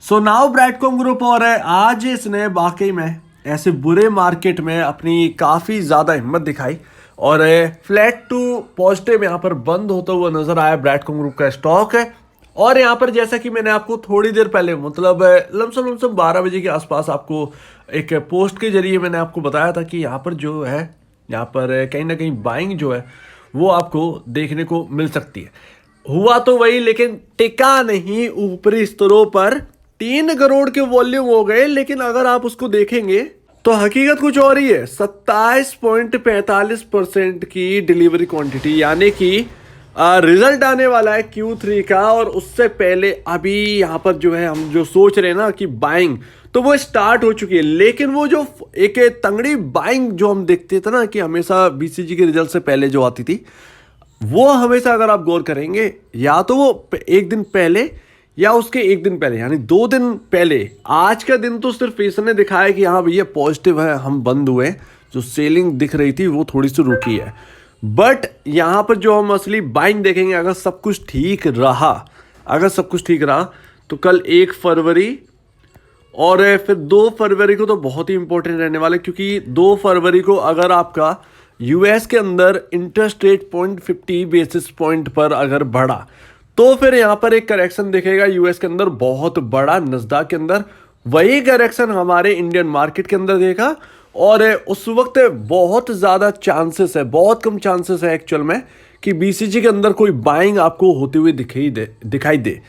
So now ब्रैडकॉम group और है आज इसने वाकई में ऐसे बुरे मार्केट में अपनी काफ़ी ज़्यादा हिम्मत दिखाई और फ्लैट टू पॉजिटिव यहाँ पर बंद होता हुआ नजर आया। ब्रैडकॉम ग्रुप का स्टॉक है और यहाँ पर जैसा कि मैंने आपको थोड़ी देर पहले मतलब लमसम लमसम 12 बजे के आसपास आपको एक पोस्ट के जरिए मैंने आपको बताया था कि यहाँ पर जो है यहाँ पर कहीं ना कहीं बाइंग जो है वो आपको देखने को मिल सकती है। हुआ तो वही लेकिन टिका नहीं ऊपरी स्तरों पर 3 करोड़ के वॉल्यूम हो गए। लेकिन अगर आप उसको देखेंगे तो हकीकत कुछ और ही है। 27.45% की डिलीवरी क्वांटिटी यानी कि रिजल्ट आने वाला है Q3 का और उससे पहले अभी यहाँ पर जो है हम जो सोच रहे हैं ना कि बाइंग तो वो स्टार्ट हो चुकी है। लेकिन वो जो एक तंगड़ी बाइंग जो हम देखते थे ना कि हमेशा बीसीजी के रिजल्ट से पहले जो आती थी वो हमेशा अगर आप गौर करेंगे या तो वो एक दिन पहले या उसके एक दिन पहले यानी 2 दिन पहले। आज का दिन तो सिर्फ इसने दिखाया कि हाँ भैया पॉजिटिव है, हम बंद हुए, जो सेलिंग दिख रही थी वो थोड़ी सी रुकी है। बट यहाँ पर जो हम असली बाइंग देखेंगे अगर सब कुछ ठीक रहा तो कल 1 फरवरी और फिर 2 फरवरी को तो बहुत ही इंपॉर्टेंट रहने वाला है क्योंकि 2 फरवरी को अगर आपका यूएस के अंदर इंटरेस्ट रेट 0.50 बेसिस पॉइंट पर अगर बढ़ा तो फिर यहाँ पर एक करेक्शन दिखेगा यूएस के अंदर बहुत बड़ा। नस्डा के अंदर वही करेक्शन हमारे इंडियन मार्केट के अंदर देखा और उस वक्त बहुत ज़्यादा चांसेस है, बहुत कम चांसेस है एक्चुअल में कि बीसीजी के अंदर कोई बाइंग आपको होते हुए दिखाई दे।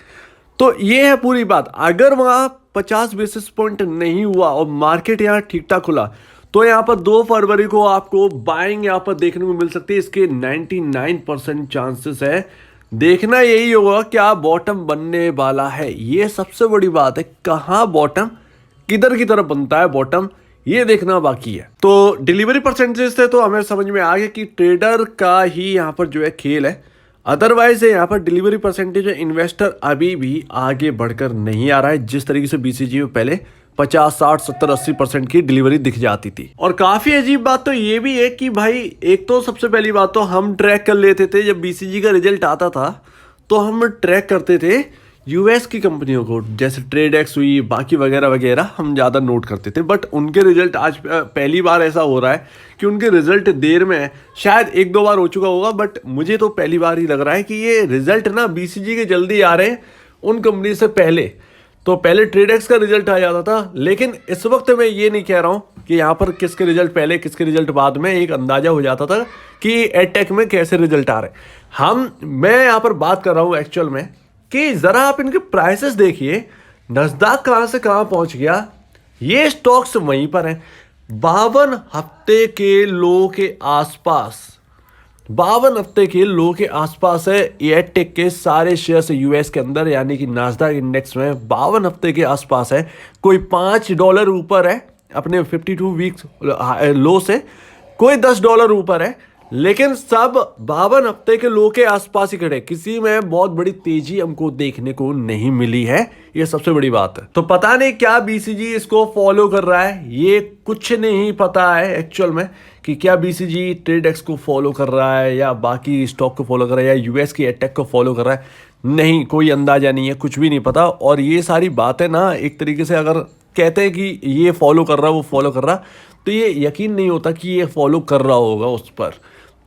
तो ये है पूरी बात। अगर वहाँ 50 बेसिस पॉइंट नहीं हुआ और मार्केट यहाँ ठीक ठाक खुला तो यहाँ पर 2 फरवरी को आपको बाइंग यहाँ पर देखने को मिल सकती है। इसके 99% चांसेस है। देखना यही होगा क्या बॉटम बनने वाला है, ये सबसे बड़ी बात है। कहाँ बॉटम, किधर की तरफ बनता है बॉटम, ये देखना बाकी है। तो डिलीवरी परसेंटेज से तो हमें समझ में आ गया कि ट्रेडर का ही यहाँ पर जो है खेल है। अदरवाइज यहाँ पर डिलीवरी परसेंटेज इन्वेस्टर अभी भी आगे बढ़कर नहीं आ रहा है जिस तरीके से बीसीजी में पहले 50, 60, 70, 80% की डिलीवरी दिख जाती थी। और काफी अजीब बात तो ये भी है कि भाई एक तो सबसे पहली बात तो हम ट्रैक कर लेते थे जब बीसीजी का रिजल्ट आता था तो हम ट्रैक करते थे यूएस की कंपनियों को, जैसे ट्रेडेक्स हुई बाकी वगैरह वगैरह हम ज़्यादा नोट करते थे। बट उनके रिजल्ट आज पहली बार ऐसा हो रहा है कि उनके रिजल्ट देर में है। शायद 1-2 बार हो चुका होगा बट मुझे तो पहली बार ही लग रहा है कि ये रिजल्ट ना बीसीजी के जल्दी आ रहे हैं उन कंपनी से पहले। तो पहले ट्रेडेक्स का रिजल्ट आ जाता था लेकिन इस वक्त मैं ये नहीं कह रहा हूँ कि यहाँ पर किसके रिजल्ट पहले किसके रिजल्ट बाद में, एक अंदाजा हो जाता था कि एडटेक में कैसे रिजल्ट आ रहे हैं। मैं यहाँ पर बात कर रहा हूँ एक्चुअल में कि ज़रा आप इनके प्राइसेस देखिए। नस्डैक कहाँ से कहाँ पहुँच गया, ये स्टॉक्स वहीं पर हैं 52 हफ्ते के लो के आसपास। 52 हफ्ते के लो के आसपास है एयरटेक के सारे शेयर्स यूएस के अंदर यानी कि नास्डैक इंडेक्स में 52 हफ्ते के आसपास है। कोई $5 ऊपर है अपने 52 वीक्स लो से, कोई $10 ऊपर है, लेकिन सब 52 हफ्ते के लो के आसपास ही खड़े। किसी में बहुत बड़ी तेजी हमको देखने को नहीं मिली है, ये सबसे बड़ी बात है। तो पता नहीं क्या बीसीजी इसको फॉलो कर रहा है, ये कुछ नहीं पता है एक्चुअल में कि क्या बीसीजी ट्रेडेक्स को फॉलो कर रहा है या बाकी स्टॉक को फॉलो कर रहा है या यूएस की एटेक को फॉलो कर रहा है। नहीं, कोई अंदाजा नहीं है, कुछ भी नहीं पता। और ये सारी बातें ना एक तरीके से अगर कहते हैं कि ये फॉलो कर रहा वो फॉलो कर रहा तो ये यकीन नहीं होता कि ये फॉलो कर रहा होगा उस पर।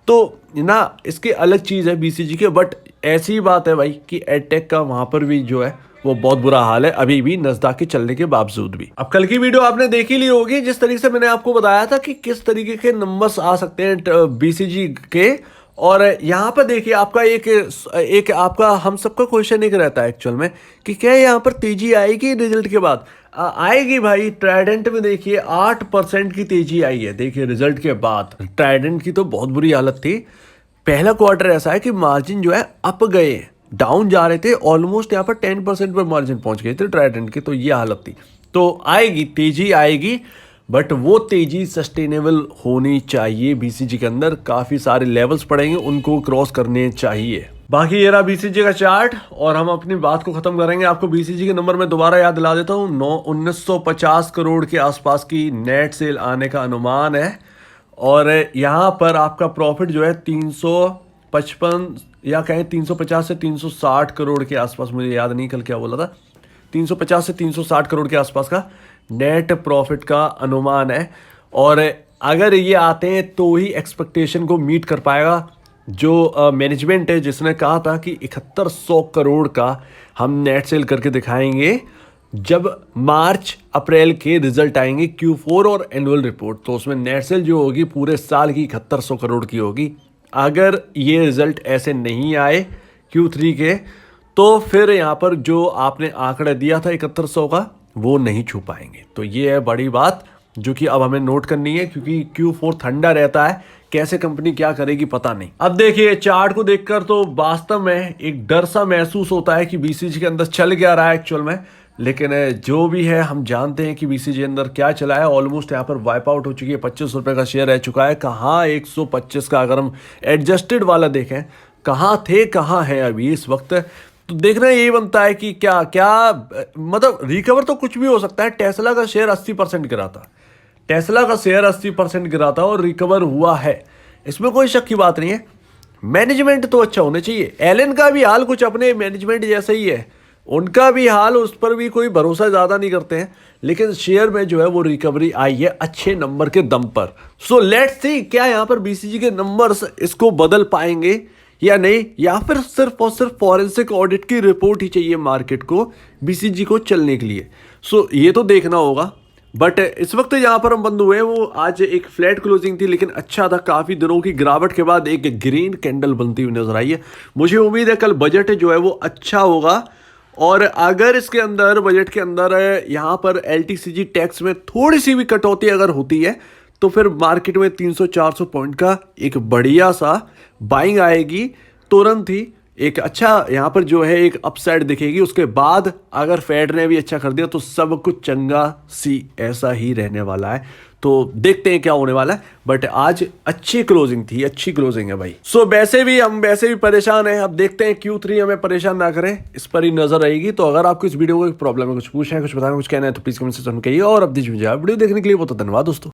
तो ना इसके अलग चीज़ है बीसीजी के। बट ऐसी बात है भाई कि एडटेक का वहाँ पर भी जो है वो बहुत बुरा हाल है अभी भी नस्डैक के चलने के बावजूद भी। अब कल की वीडियो आपने देखी ली होगी जिस तरीके से मैंने आपको बताया था कि किस तरीके के नंबर्स आ सकते हैं बीसीजी के। और यहाँ पर देखिए आपका एक आपका हम सबका क्वेश्चन एक रहता है एक्चुअल में कि क्या यहाँ पर तेजी आएगी रिजल्ट के बाद। आएगी भाई। ट्राइडेंट में देखिए 8% की तेजी आई है। देखिए रिजल्ट के बाद ट्राइडेंट की तो बहुत बुरी हालत थी। पहला क्वार्टर ऐसा है कि मार्जिन जो है अप गए, डाउन जा रहे थे, ऑलमोस्ट यहाँ पर 10% पर मार्जिन पहुंच गए थे ट्राइडेंट की। तो ये हालत थी। तो आएगी, तेजी आएगी, बट वो तेजी सस्टेनेबल होनी चाहिए। बीसीजी के अंदर काफ़ी सारे लेवल्स पड़ेंगे, उनको क्रॉस करने चाहिए। बाकी ये रहा बीसीजी का चार्ट और हम अपनी बात को खत्म करेंगे। आपको बीसीजी के नंबर में दोबारा याद दिला देता हूँ। 1950 करोड़ के आसपास की नेट सेल आने का अनुमान है और यहाँ पर आपका प्रॉफिट जो है 355 या कहें 350 से 360 करोड़ के आसपास, मुझे याद नहीं कल क्या बोला था, 350 से 360 करोड़ के आसपास का नेट प्रॉफिट का अनुमान है। और अगर ये आते हैं तो ही एक्सपेक्टेशन को मीट कर पाएगा। जो मैनेजमेंट है जिसने कहा था कि 7100 करोड़ का हम नेट सेल करके दिखाएंगे जब मार्च अप्रैल के रिजल्ट आएंगे Q4 और एनुअल रिपोर्ट, तो उसमें नेट सेल जो होगी पूरे साल की 7100 करोड़ की होगी। अगर ये रिजल्ट ऐसे नहीं आए Q3 के तो फिर यहाँ पर जो आपने आंकड़ा दिया था 7100 का वो नहीं छू पाएंगे। तो ये है बड़ी बात जो कि अब हमें नोट करनी है, क्योंकि Q4 ठंडा रहता है, कैसे कंपनी क्या करेगी पता नहीं। अब देखिए चार्ट को देखकर तो वास्तव में एक डर सा महसूस होता है कि बीसीजी के अंदर चल क्या रहा है एक्चुअल में। लेकिन जो भी है हम जानते हैं कि बीसीजी के अंदर क्या चला है। ऑलमोस्ट यहाँ पर वाइप आउट हो चुकी है, 25 रुपए का शेयर रह चुका है। कहाँ 125 का अगर हम एडजस्टेड वाला देखें, कहाँ थे कहाँ है अभी इस वक्त। तो देखना यही बनता है कि क्या क्या मतलब रिकवर तो कुछ भी हो सकता है। टेस्ला का शेयर 80% गिरा था, टेस्ला का शेयर 80% गिरा था और रिकवर हुआ है, इसमें कोई शक की बात नहीं है। मैनेजमेंट तो अच्छा होना चाहिए। एलन का भी हाल कुछ अपने मैनेजमेंट जैसा ही है, उनका भी हाल, उस पर भी कोई भरोसा ज़्यादा नहीं करते हैं, लेकिन शेयर में जो है वो रिकवरी आई है अच्छे नंबर के दम पर। सो लेट्स सी क्या यहाँ पर बीसीजी के नंबर्स इसको बदल पाएंगे या नहीं, या फिर सिर्फ और सिर्फ फॉरेंसिक ऑडिट की रिपोर्ट ही चाहिए मार्केट को बीसीजी को चलने के लिए। सो ये तो देखना होगा। बट इस वक्त यहाँ पर हम बंद हुए हैं वो आज एक फ्लैट क्लोजिंग थी, लेकिन अच्छा था। काफ़ी दिनों की गिरावट के बाद एक ग्रीन कैंडल बनती हुई नजर आई है। मुझे उम्मीद है कल बजट जो है वो अच्छा होगा, और अगर इसके अंदर बजट के अंदर यहाँ पर एलटीसीजी टैक्स में थोड़ी सी भी कटौती अगर होती है तो फिर मार्केट में 300-400 पॉइंट का एक बढ़िया सा बाइंग आएगी तुरंत ही। एक अच्छा यहाँ पर जो है एक अपसाइड दिखेगी। उसके बाद अगर फेड ने भी अच्छा कर दिया तो सब कुछ चंगा सी ऐसा ही रहने वाला है। तो देखते हैं क्या होने वाला है। बट आज अच्छी क्लोजिंग थी, अच्छी क्लोजिंग है भाई। सो वैसे भी परेशान हैं। अब देखते हैं Q3 हमें परेशान ना करें, इस पर ही नजर रहेगी। तो अगर आपको इस वीडियो को प्रॉब्लम है, कुछ पूछना है, कुछ बताना, कुछ कहना है तो प्लीज कमेंट सेक्शन में कहिए। और अब वीडियो देखने के लिए बहुत धन्यवाद दोस्तों।